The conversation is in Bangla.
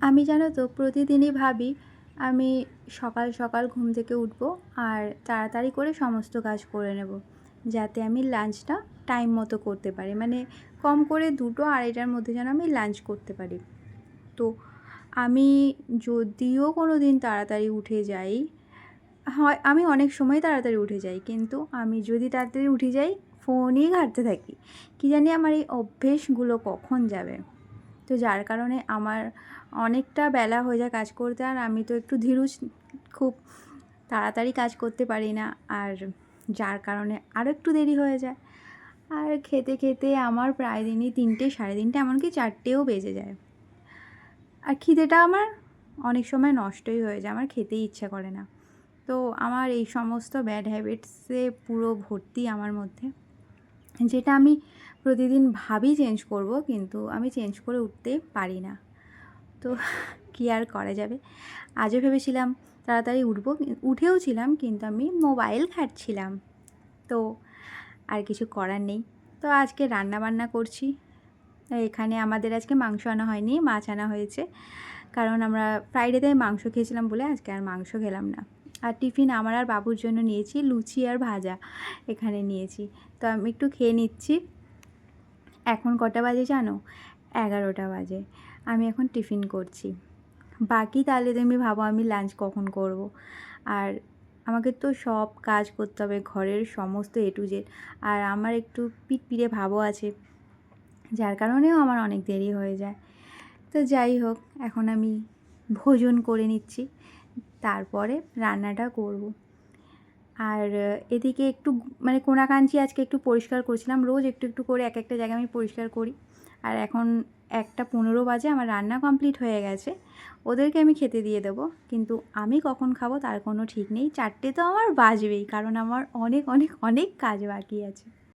আমি জানো তো প্রতিদিনই ভাবি আমি সকাল সকাল ঘুম থেকে উঠবো আর তাড়াতাড়ি করে সমস্ত কাজ করে নেব, যাতে আমি লাঞ্চটা টাইম মতো করতে পারি, মানে কম করে 2-2:30টার মধ্যে যেন আমি লাঞ্চ করতে পারি। তো আমি যদিও কোনো দিন তাড়াতাড়ি উঠে যাই, হয় আমি অনেক সময় তাড়াতাড়ি উঠে যাই, কিন্তু আমি যদি তাড়াতাড়ি উঠে যাই ফোনই ঘাঁটতে থাকি। কী জানি আমার এই অভ্যেসগুলো কখন যাবে। তো যার কারণে আমার অনেকটা বেলা হয়ে যায় কাজ করতে, আর আমি তো একটু ধীরু, খুব তাড়াতাড়ি কাজ করতে পারি না, আর যার কারণে আরও একটু দেরি হয়ে যায়। আর খেতে খেতে আমার প্রায় দিনই 3টে, 3:30, এমনকি 4টেও বেজে যায়। আর খিদেটা আমার অনেক সময় নষ্টই হয়ে যায়, আমার খেতেই ইচ্ছা করে না। তো আমার এই সমস্ত ব্যাড হ্যাবিটসে পুরো ভর্তি আমার মধ্যে, যেটা আমি প্রতিদিন ভাবি চেঞ্জ করব, কিন্তু আমি চেঞ্জ করে উঠতে পারি না। তো কী আর করা যাবে। আজও ভেবেছিলাম তাড়াতাড়ি উঠবো, উঠেও ছিলাম, কিন্তু আমি মোবাইল ঘাঁটছিলাম। তো আর কিছু করার নেই। তো আজকে রান্না বান্না করছি। এখানে আমাদের আজকে মাংস আনা হয়নি, মাছ আনা হয়েছে, কারণ আমরা ফ্রাইডেতে মাংস খেয়েছিলাম বলে আজকে আর মাংস খেলাম না। আর টিফিন আমার আর বাবুর জন্য নিয়েছি লুচি আর ভাজা, এখানে নিয়েছি। তো আমি একটু খেয়ে নিচ্ছি। এখন কটা বাজে জানো? 11টা বাজে। আমি এখন টিফিন করছি। বাকি তাহলে তুমি ভাবো আমি লাঞ্চ কখন করব। আর আমাকে তো সব কাজ করতে হবে, ঘরের সমস্ত A to Z। আর আমার একটু পিঠপিড়ে ভাবও আছে, যার কারণেও আমার অনেক দেরি হয়ে যায়। তো যাই হোক, এখন আমি ভোজন করে নিচ্ছি, তারপরে রান্নাটা করব। আর এদিকে একটু মানে কোনাকাঞ্চি আজকে একটু পরিষ্কার করছিলাম, রোজ একটু একটু করে এক একটা জায়গা আমি পরিষ্কার করি। আর এখন 1:15 বাজে, আমার রান্না কমপ্লিট হয়ে গেছে, ওদেরকে আমি খেতে দিয়ে দেবো। কিন্তু আমি কখন খাবো তার কোনো ঠিক নেই, 4টে তো আমার বাজবেই, কারণ আমার অনেক অনেক অনেক কাজ বাকি আছে।